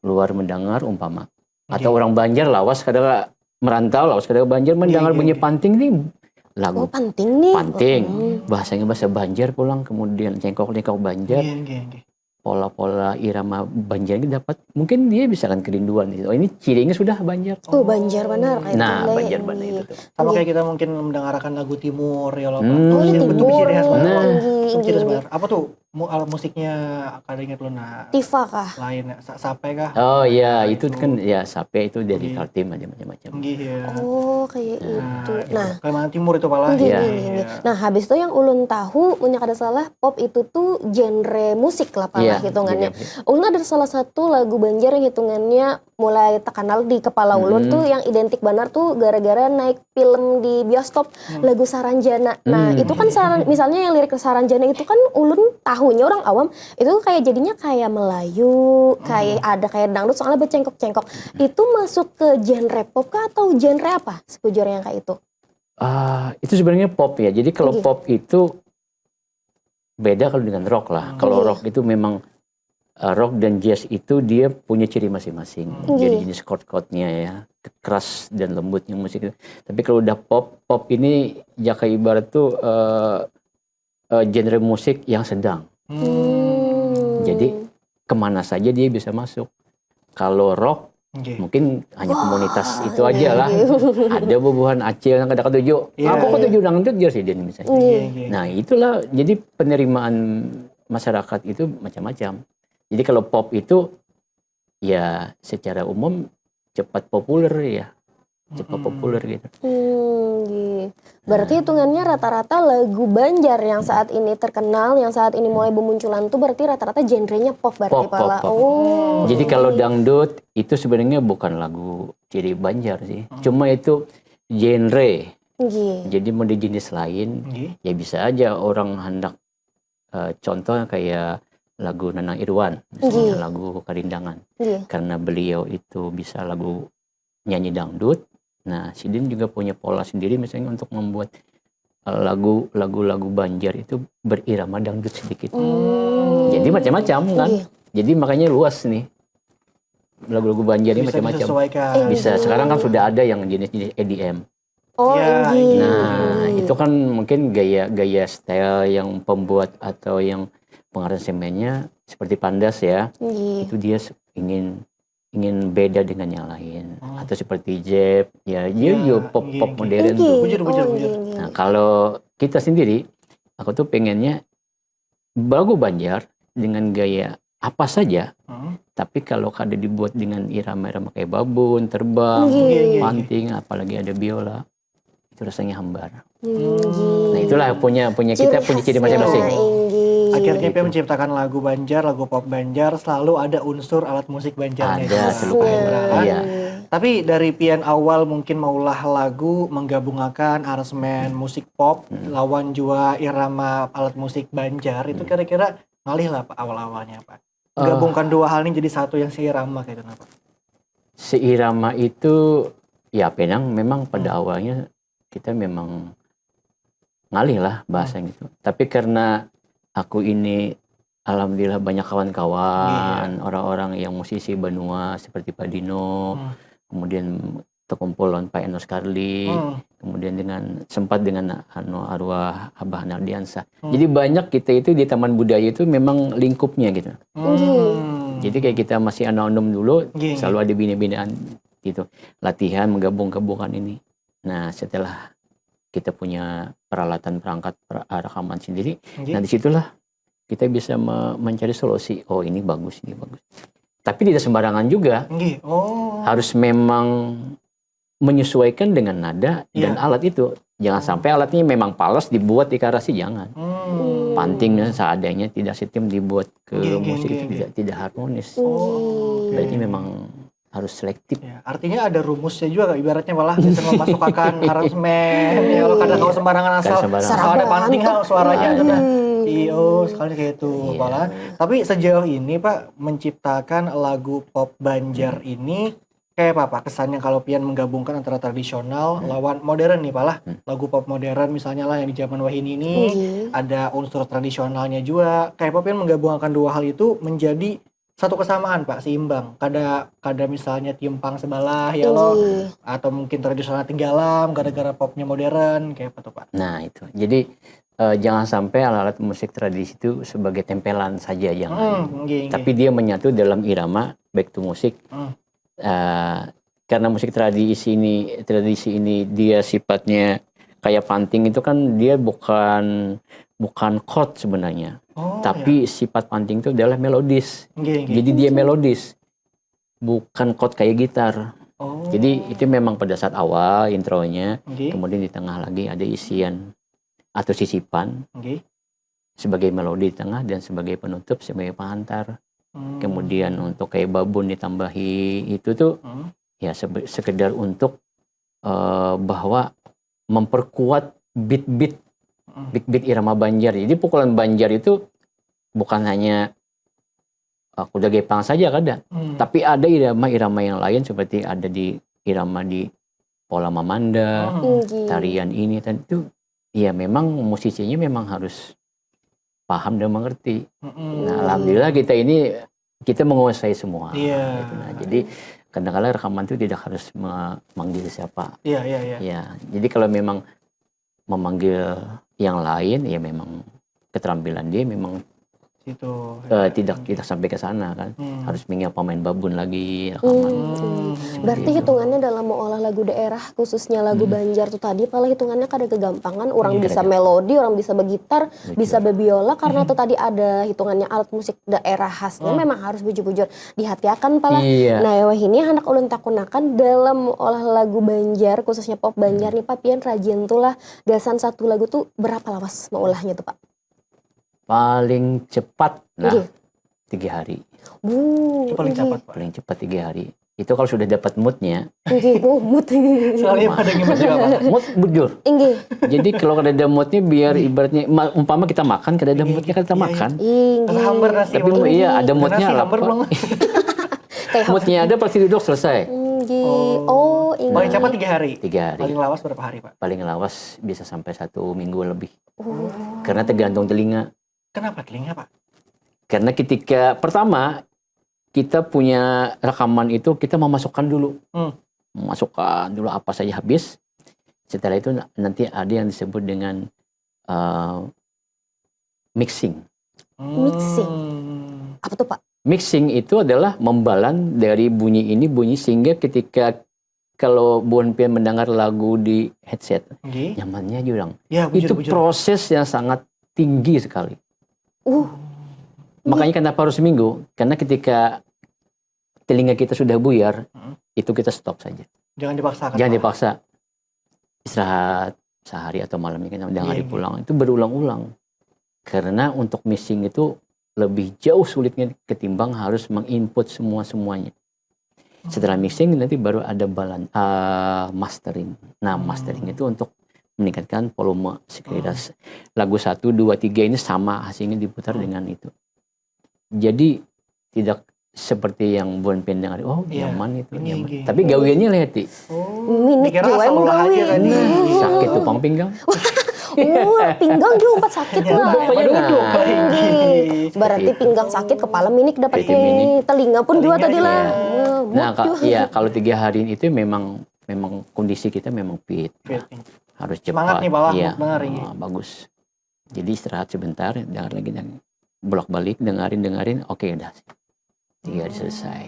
luar mendengar umpama atau orang Banjar lawas kadang merantau lawas kadang Banjar mendengar bunyi panting nih lagu panting nih, bahasanya bahasa Banjar pulang, kemudian cengkok-cengkok Banjar, pola-pola irama Banjar ini dapat, mungkin dia bisa kan kerinduan. Oh ini cirinya sudah Banjar. Banjar benar kayak nah Banjar benar itu tuh. Sama kayak kita mungkin mendengarkan lagu Timur ya loh. Timur. Itu ciri khas banget. Apa tuh? alat musiknya kada ingat lu nah Tifa kah? lain sape kah? Oh iya, itu kan ya sape itu dari Kaltim aja macam-macam. Iya. Oh kayak itu. Nah, Kalimantan Timur itu malah. Nggih, Iya. nggih, nggih. Nah, habis itu yang ulun tahu, mun kada salah, pop itu tuh genre musik lah palah Iya, hitungannya. jadi- Ulun ada salah satu lagu Banjar yang hitungannya mulai terkenal di kepala ulun tuh yang identik benar tuh gara-gara naik film di bioskop lagu Saranjana. Nah, itu kan misalnya yang lirik Saranjana itu kan ulun tahunya orang awam itu kayak jadinya kayak Melayu, kayak ada kayak dangdut soalnya bercengkok-cengkok. Itu masuk ke genre pop kah atau genre apa? Sebujurnya yang kayak itu? Itu sebenarnya pop ya. Jadi kalau pop itu beda kalau dengan rock lah. Kalau rock itu memang rock dan jazz itu dia punya ciri masing-masing. Jadi jenis chord-chordnya ya, keras dan lembutnya musik itu. Tapi kalau udah pop, pop ini jaka ibarat tuh genre musik yang sedang. Jadi kemana saja dia bisa masuk. Kalau rock mungkin hanya komunitas itu aja lah. Ada bubuhan Aceh yang kadang ketujuh. Aku ketujuh dangdut dia sih misalnya. Nah itulah jadi penerimaan masyarakat itu macam-macam. Jadi kalau pop itu ya secara umum cepat populer ya. Cepat populer gitu. Berarti hitungannya rata-rata lagu Banjar yang saat ini terkenal, yang saat ini mulai bermunculan tuh berarti rata-rata genrenya pop berarti pala. Pop. Oh. Jadi kalau dangdut itu sebenarnya bukan lagu ciri Banjar sih. Cuma itu genre. Jadi mau di jenis lain ya bisa aja orang hendak contoh kayak lagu Nanang Irwan, misalnya lagu Karindangan. Karena beliau itu bisa lagu nyanyi dangdut. Nah, Sidin juga punya pola sendiri misalnya untuk membuat lagu-lagu Banjar itu berirama dangdut sedikit. Jadi macam-macam kan. Jadi makanya luas nih. Lagu-lagu Banjar ini macam-macam. Bisa. Sekarang kan sudah ada yang jenis-jenis EDM. Nah, itu kan mungkin gaya style yang pembuat atau yang pengaransemennya seperti Pandas ya. Itu dia ingin beda dengan yang lain. Atau seperti Jeb, ya pop modern tuh. Nah, kalau kita sendiri, aku tuh pengennya lagu Banjar dengan gaya apa saja. Tapi kalau kada dibuat dengan irama-irama kayak babon, terbang, panting, apalagi ada biola, itu rasanya hambar. Nah, itulah punya kita punya ciri masing-masing. Akhirnya Pia menciptakan lagu Banjar, lagu pop Banjar, selalu ada unsur alat musik Banjarnya. Ada, Iya. Tapi dari pian awal mungkin maulah lagu menggabungkan aransemen musik pop lawan jua irama alat musik Banjar itu kira-kira ngalih lah Pak awal-awalnya Pak. Gabungkan dua hal ini jadi satu yang seirama kayak kenapa? Seirama itu ya Penang memang pada awalnya kita memang ngalih lah bahasa gitu. Tapi karena aku ini alhamdulillah banyak kawan-kawan, orang-orang yang musisi Banua seperti Pak Dino, kemudian terkumpulan Pak Enos Karli, kemudian sempat dengan arwah Abah Nardiansa. Jadi banyak kita itu di Taman Budaya itu memang lingkupnya gitu. Jadi kayak kita masih anak-anak dulu, selalu ada bina-binaan gitu. Latihan menggabung-gabungkan ini. Nah setelah kita punya peralatan perangkat rekaman sendiri, nah disitulah kita bisa mencari solusi. Oh ini bagus, ini bagus. Tapi tidak sembarangan juga. Harus memang menyesuaikan dengan nada dan alat itu. Jangan sampai alatnya memang palas dibuat di karasi, jangan. Pantingnya seadanya, tidak setim dibuat ke musik itu tidak harmonis. Berarti memang harus selektif. Ya, artinya ada rumusnya juga ibaratnya malah bisa memasukkan aransemen ya kalau kadang kalau sembarangan asal ada panting suaranya itu nah. Sekali kayak itu malah. Tapi sejauh ini Pak menciptakan lagu pop Banjar ini kayak apa Pak kesannya kalau pian menggabungkan antara tradisional lawan modern nih Pak lah. Lagu pop modern misalnya lah yang di zaman Wahini ini ada unsur tradisionalnya juga. Kayak apa pian menggabungkan dua hal itu menjadi satu kesamaan Pak, seimbang. Kada misalnya timpang sebelah ya loh, atau mungkin tradisional tinggalam gara-gara popnya modern kayak apa tuh Pak? Nah itu, jadi jangan sampai alat-alat musik tradisi itu sebagai tempelan saja yang tapi dia menyatu dalam irama back to musik. Karena musik tradisi ini dia sifatnya kayak panting itu kan dia bukan chord sebenarnya. Tapi sifat panting itu adalah melodis. Jadi dia melodis. Bukan chord kayak gitar. Jadi itu memang pada saat awal intronya, kemudian di tengah lagi ada isian atau sisipan. Sebagai melodi di tengah dan sebagai penutup sebagai pengantar. Kemudian untuk kayak babon ditambahi itu tuh ya sekedar untuk bahwa memperkuat beat irama Banjar. Jadi pukulan Banjar itu bukan hanya kuda gepang saja kadang, tapi ada irama-irama yang lain seperti ada di irama di Pola Mamanda, tarian ini dan itu ya memang musisinya memang harus paham dan mengerti. Nah, alhamdulillah kita menguasai semua. Gitu. Nah, jadi kadang-kadang rekaman itu tidak harus memanggil siapa. Ya, jadi kalau memang memanggil yang lain ya memang keterampilan dia memang tidak sampai ke sana kan. Harus mengingat pemain babon lagi rekaman. Berarti hitungannya dalam mengolah lagu daerah khususnya lagu Banjar tuh tadi malah hitungannya kada kegampangan, orang bisa melodi, orang bisa bergitar, bisa bebiola karena tuh tadi ada hitungannya alat musik daerah khasnya memang harus bujur-bujur dihati-akan pala. Nah, ini anak ulun takunakan dalam olah lagu Banjar khususnya pop Banjar nih Pak, pian rajin tuh lah gasan satu lagu tuh berapa lawas mengolahnya tuh Pak? Paling cepat 3 hari. Itu paling cepat, Pak. Paling cepat 3 hari. Itu kalau sudah dapat moodnya. Mood. Soalnya pada gimana juga, Pak? Mood bujur. Jadi kalau ada moodnya biar ibaratnya umpama kita makan, kada ada moodnya kita makan. Hambar nasi. Tapi ada moodnya lah. Moodnya ada pasti duduk selesai. Paling cepat 3 hari. 3 hari. Paling lawas berapa hari, Pak? Paling lawas bisa sampai 1 minggu lebih. Karena tergantung telinga. Kenapa telinga, Pak? Karena ketika pertama kita punya rekaman itu kita memasukkan dulu. Memasukkan dulu apa saja habis. Setelah itu nanti ada yang disebut dengan mixing. Mixing. Apa tuh Pak? Mixing itu adalah membalan dari bunyi ini bunyi sehingga ketika kalau Bon Pian mendengar lagu di headset, nyamannya jurang. Itu proses yang sangat tinggi sekali. Makanya kenapa harus seminggu? Karena ketika telinga kita sudah buyar, itu kita stop saja. Jangan dipaksakan. Jangan dipaksa. Istirahat sehari atau malamnya kan udah hari pulang. Itu berulang-ulang. Karena untuk mixing itu lebih jauh sulitnya ketimbang harus menginput semuanya. Setelah mixing nanti baru ada mastering. Nah, mastering itu untuk meningkatkan volume sekiranya lagu 1, 2, 3 ini sama hasilnya diputar dengan itu. Jadi tidak seperti yang Bon Pian dengar, nyaman itu nyaman. Tapi gawiannya lihat Minit juga emang gawi. Sakit tuh pinggang. Pinggang juga sakit lah. Berarti pinggang sakit, kepala minik dapat telinga pun juga tadi lah. Nah, kalau 3 hari itu memang kondisi kita memang fit. Harus cepat. Semangat nih bawah dengar ini. Bagus. Jadi istirahat sebentar, dengar lagi dan bolak-balik dengerin. Oke, udah. 3 hari selesai.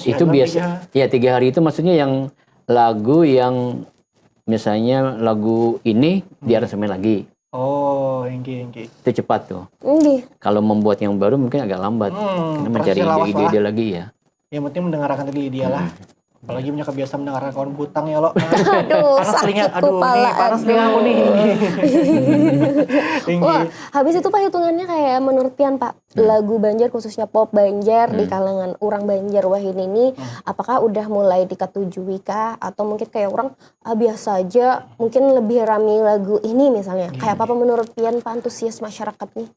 Itu biasa. Ya 3 hari itu maksudnya yang lagu yang misalnya lagu ini diaransemen lagi. Itu cepat tuh. Kalau membuat yang baru mungkin agak lambat. Karena mencari ide-ide lagi ya. Yang penting mendengarkan tadi dia lah. Apalagi punya kebiasaan mendengarkan kawan butang ya lo. Aduh, panas telinga. Panas telinga aku nih. Wah, habis itu Pak hitungannya kayak menurut Pian Pak, lagu Banjar khususnya pop Banjar di kalangan orang Banjar Wahin ini apakah udah mulai diketujui kah atau mungkin kayak orang biasa aja mungkin lebih rame lagu ini misalnya. Kayak apa menurut Pian Pak antusias masyarakat nih?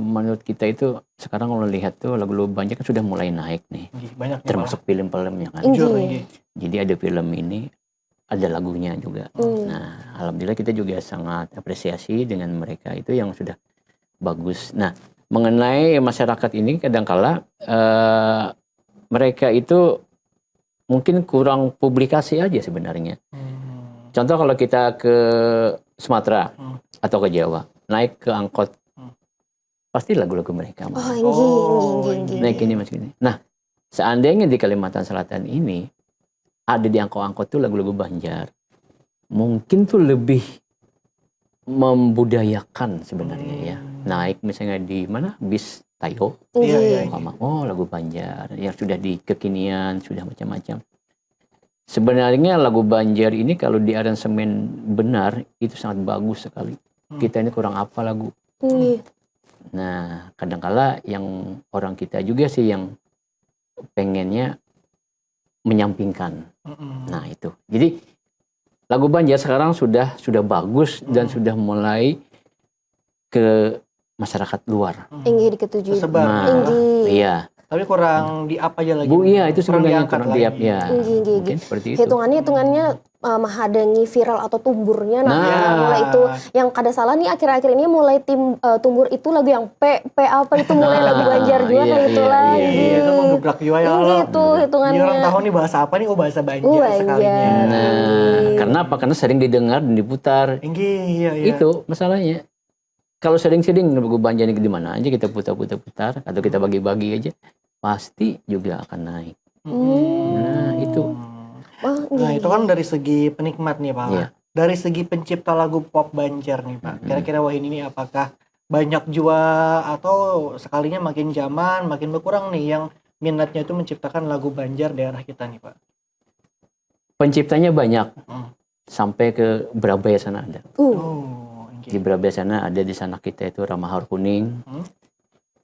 Menurut kita itu sekarang kalau lihat tuh lagu-lagu Banjar kan sudah mulai naik nih. Banyak termasuk film-filmnya kan. Jadi ada film ini, ada lagunya juga. Nah, alhamdulillah kita juga sangat apresiasi dengan mereka itu yang sudah bagus. Nah, mengenai masyarakat ini kadangkala mereka itu mungkin kurang publikasi aja sebenarnya. Contoh kalau kita ke Sumatera atau ke Jawa, naik ke angkot, pasti lagu-lagu mereka. Naik ini mas gini. Nah, seandainya di Kalimantan Selatan ini ada di angkot-angkot tuh lagu-lagu Banjar, mungkin tuh lebih membudayakan sebenarnya ya. Naik misalnya di mana bis Tayo, oh lagu Banjar yang sudah di kekinian, sudah macam-macam. Sebenarnya lagu Banjar ini kalau di aransemen benar itu sangat bagus sekali. Kita ini kurang apa lagu. Nah, kadangkala yang orang kita juga sih yang pengennya menyampingkan. Nah, itu. Jadi lagu Banjar sekarang sudah bagus dan sudah mulai ke masyarakat luar. Inggi diketujui. Tersebar. Nah, iya. Tapi kurang di up aja lagi. Iya, itu sebenarnya diangkat kurang diap ya. Inggi. Mungkin seperti itu. Hitungannya menghadangi viral atau tumburnya. Nah. Mulai itu yang kada salah nih akhir-akhir ini mulai tumbur itu lagu yang P apa itu mulai lagu Banjar juga kayak itu lagi. Iya, itu menggebrak jiwa ya Allah. Itu hitungannya. Ini orang tahu nih bahasa apa nih, bahasa Banjar sekalinya. Nah, karena apa? Karena sering didengar dan diputar. Iya. Itu masalahnya. Kalau sering-sering lagu Banjar ini di mana aja kita putar atau kita bagi-bagi aja, pasti juga akan naik. Nah, itu. Nah, itu kan dari segi penikmat nih Pak. Iya. Dari segi pencipta lagu pop Banjar nih Pak. Kira-kira Wahini ini apakah banyak jua atau sekalinya makin zaman, makin berkurang nih yang minatnya itu menciptakan lagu Banjar daerah kita nih Pak? Penciptanya banyak. Sampai ke Brabaya sana ada. Okay. Di Brabaya sana ada, di sana kita itu Ramahar Kuning.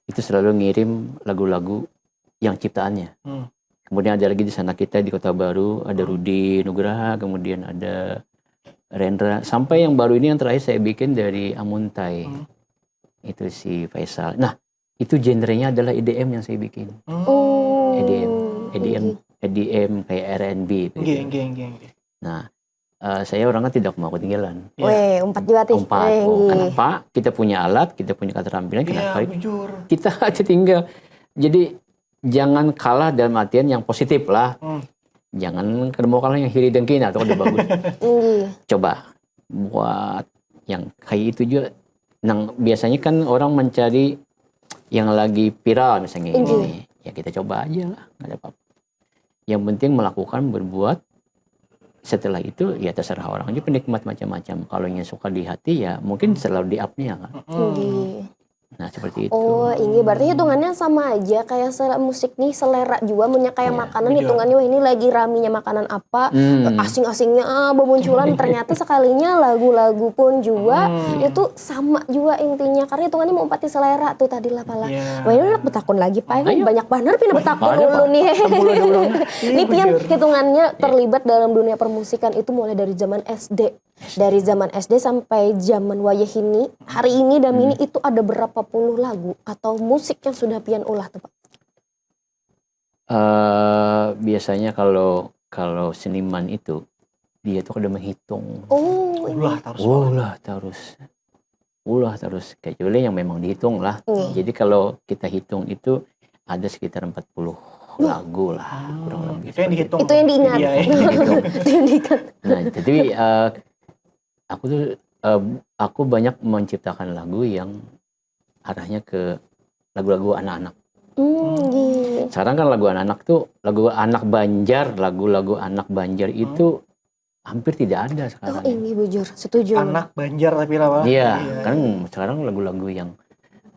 Itu selalu ngirim lagu-lagu yang ciptaannya. Kemudian ada lagi di sana kita di Kota Baru, ada Rudi Nugraha, kemudian ada Rendra. Sampai yang baru ini yang terakhir saya bikin dari Amuntai. Itu si Faisal. Nah, itu genrenya adalah EDM yang saya bikin. EDM kayak R&B. Gitu. Nah, saya orangnya tidak mau ketinggalan. Umpat juga tuh. Kenapa? Kita punya alat, kita punya keterampilan. Kenapa? Jujur. Kita aja tinggal. Jadi jangan kalah dalam artian yang positif lah. Jangan mau kalah yang hiri dengkin atau udah bagus. Coba buat yang kayak itu juga. Nah, biasanya kan orang mencari yang lagi viral misalnya ini. Ya kita coba aja lah, nggak ada apa-apa. Yang penting melakukan, berbuat. Setelah itu ya terserah orang aja, penikmat macam-macam. Kalau yang suka di hati ya mungkin selalu di up-nya kan. Nah, seperti itu. Oh, ini berarti hitungannya sama aja kayak musik nih, selera juga punya kayak makanan hitungannya. Wah, ini lagi raminya makanan apa, asing-asingnya bermunculan, ternyata sekalinya lagu-lagu pun juga itu sama juga intinya, karena hitungannya mau pati selera tuh tadi lah pala. Wah, ini udah betakun lagi Pak, ini banyak banner pindah betakun dulu nih. Ini pian hitungannya terlibat dalam dunia permusikan itu mulai dari zaman SD. Dari zaman SD sampai zaman Wayahini, hari ini dan ini itu ada berapa puluh lagu atau musik yang sudah pian ulah tuh Pak? Biasanya kalau seniman itu dia tuh udah menghitung. Ulah terus kecuali yang memang dihitung lah. Jadi kalau kita hitung itu ada sekitar 40 lagu lah kurang lebih. Itu yang dihitung. Itu yang diingat. Nah, jadi aku banyak menciptakan lagu yang arahnya ke lagu-lagu anak-anak. Sekarang kan lagu anak-anak tuh, lagu anak Banjar itu hampir tidak ada sekarang. Oh, ini bujur, setuju. Anak Banjar tapi lah. Iya, kan sekarang lagu-lagu yang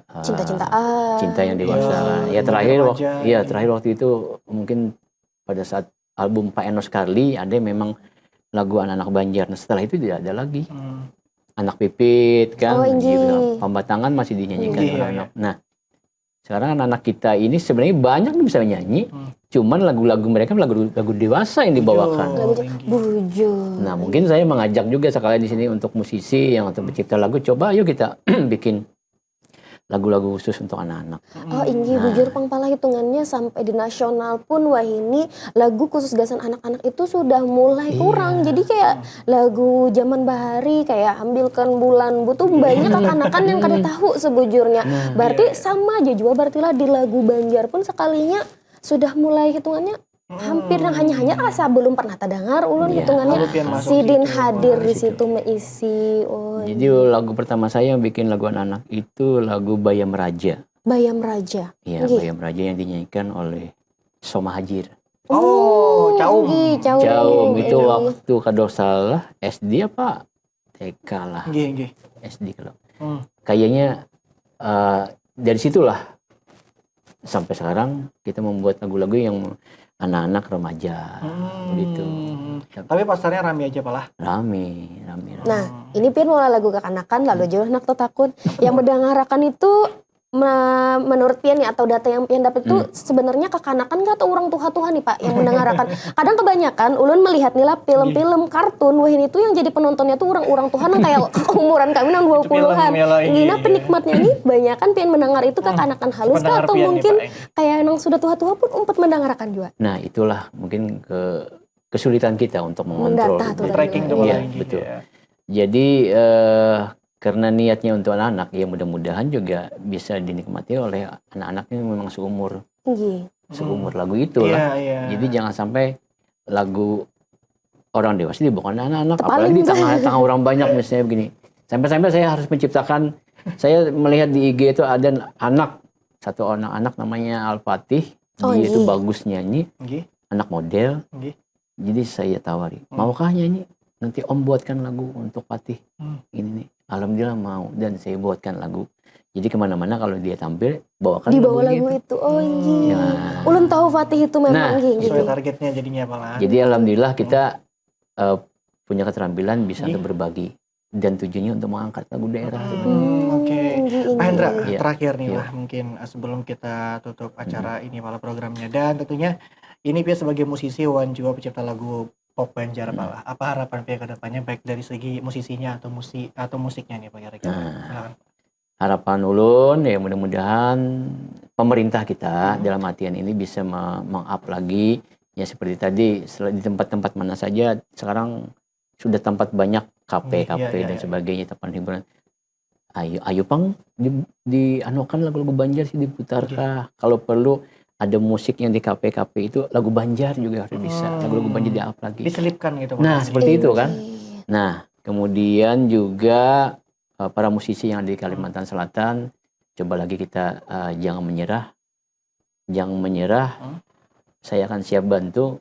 cinta-cintaan, cinta yang dewasa. Terakhir waktu itu mungkin pada saat album Pak Enos Karli ada memang lagu anak-anak Banjar. Nah, setelah itu tidak ada lagi. Anak Pipit kan, Pambatangan masih dinyanyikan anak-anak. Nah, sekarang anak-anak kita ini sebenarnya banyak yang bisa nyanyi, cuman lagu-lagu mereka lagu dewasa yang dibawakan. Bujur. Nah, mungkin saya mengajak juga sekalian di sini untuk musisi yang untuk pencipta lagu, coba ayo kita bikin lagu-lagu khusus untuk anak-anak. Oh, ini bujur pangpala hitungannya sampai di nasional pun wah ini lagu khusus gasan anak-anak itu sudah mulai kurang. Jadi kayak lagu zaman bahari kayak ambilkan bulan butuh banyak anak-anak yang kada tahu sebujurnya. Berarti sama aja juga berarti lah di lagu Banjar pun sekalinya sudah mulai hitungannya hampir yang hanya asa belum pernah terdengar ulun hitungannya Sidin hadir di situ meisi. Jadi lagu pertama saya yang bikin lagu anak-anak itu lagu Bayam Raja. Bayam Raja. Iya, Bayam Raja yang dinyanyikan oleh Soma Hajir. Oh, Caum. Caum itu waktu kalau salah SD apa TK lah. Nggih. SD kalau. Kayaknya dari situlah sampai sekarang kita membuat lagu-lagu yang anak-anak remaja gitu. Tapi pasarnya rame aja palah. Rame. Nah, ini Pian mulai lagu kekanakan lalu jauh nak takut. Yang mendengarkan itu menurut Pian nih atau data yang Pian dapat itu sebenarnya kekanakan nggak atau orang tua nih Pak yang mendengarkan. Kadang kebanyakan ulun melihat nih lah film-film kartun wah ini tuh yang jadi penontonnya tuh orang tuhan yang kayak umuran kami nang 20-an. Gina penikmatnya nih banyak kan Pian mendengar itu kekanakan halus kah atau mungkin kayak yang sudah tua-tua pun umpat mendengarkan juga. Nah, itulah mungkin kesulitan kita untuk mengontrol. Tracking ya, betul. Jadi karena niatnya untuk anak-anak, ya mudah-mudahan juga bisa dinikmati oleh anak-anak yang memang seumur lagu itu lah. Jadi jangan sampai lagu orang dewasa dibawakan anak-anak, apalagi di tengah orang banyak misalnya begini. Sampai-sampai saya harus menciptakan, saya melihat di IG itu ada satu anak namanya Al-Fatih, dia itu bagus nyanyi, anak model. Jadi saya tawari, maukah nyanyi? Nanti Om buatkan lagu untuk Fatih. Ini nih. Alhamdulillah mau, dan saya buatkan lagu. Jadi kemana-mana kalau dia tampil, dibawa lagu itu. Ulun tahu Fatih itu memang gitu. Sesuai targetnya jadinya malah. Jadi alhamdulillah kita punya keterampilan bisa untuk berbagi. Dan tujuannya untuk mengangkat lagu daerah. Oke. Pak Hendra, terakhir nih lah mungkin sebelum kita tutup acara ini malah programnya. Dan tentunya ini Pia sebagai musisi Wan juga pencipta lagu pop Banjar malah. Apa harapan Pia ke depannya baik dari segi musisinya atau musiknya nih Pak kira-kira? Harapan ulun ya mudah-mudahan pemerintah kita dalam artian ini bisa meng-up lagi ya seperti tadi di tempat-tempat mana saja sekarang sudah tempat banyak kafe dan sebagainya tempat hiburan. Ayo Pang dianukan lagu-lagu Banjar sih diputarkah. Kalau perlu ada musik yang di kafe-kafe itu lagu Banjar juga harus bisa. Lagu-lagu Banjar di-up lagi. Diselipkan gitu. Nah, seperti itu kan. Nah, kemudian juga para musisi yang ada di Kalimantan Selatan, coba lagi kita jangan menyerah. Jangan menyerah. Saya akan siap bantu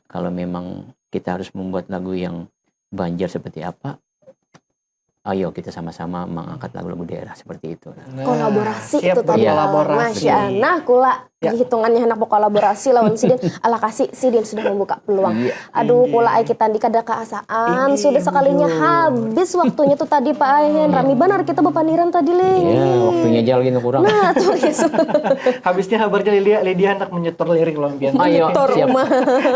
kalau memang kita harus membuat lagu yang Banjar seperti apa. Ayo kita sama-sama mengangkat lagu-lagu daerah seperti itu. Kolaborasi itu tadi. Masya Allah, kula hitungannya hendak kolaborasi lawan Sidin. Ala kasih Sidin sudah membuka peluang. Aduh, kula ai kita di kada keasaan. Sudah sekalinya habis waktunya tuh tadi Pak Ayen. Rami benar kita bepandiran tadi Ling. Iya, waktunya aja lagi kurang. Nah, tuh habisnya kabarnya Lydia hendak menyetor lirik loh Pian. Ayo, siap.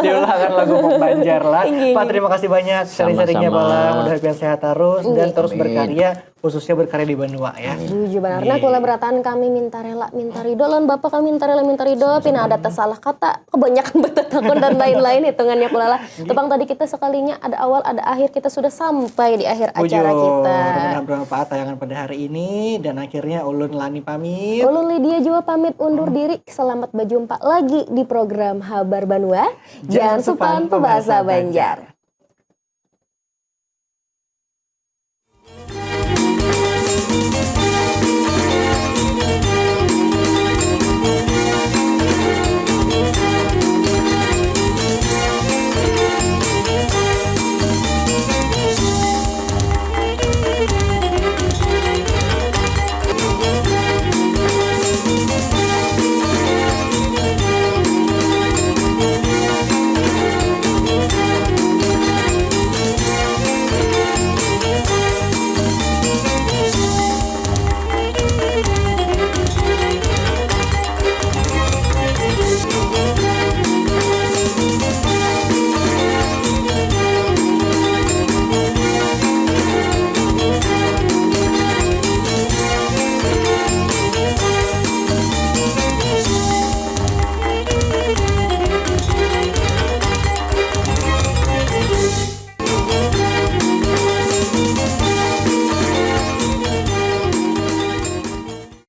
Diulangkan lagu pop Banjar lah. Pak terima kasih banyak sharing-sharingnya Pak. Mudah Pian sehat terus dan terus berkarya, khususnya berkarya di Bandung ya. Jujur benar. Nah, kolaboratan kami minta rela, minta ridho, lan Bapak kami minta rela, minta ridho. Pina ada tersalah kata, kebanyakan betatakon dan lain-lain hitungannya pula lah. Tepang tadi kita sekalinya ada awal, ada akhir, kita sudah sampai di akhir acara kita. Mudah-mudahan bermanfaat tayangan pada hari ini dan akhirnya Ulun Lani pamit. Ulun Lydia juga pamit undur diri. Selamat berjumpa lagi di program Habar Banua. Jangan Supan Pembahasa Banjar.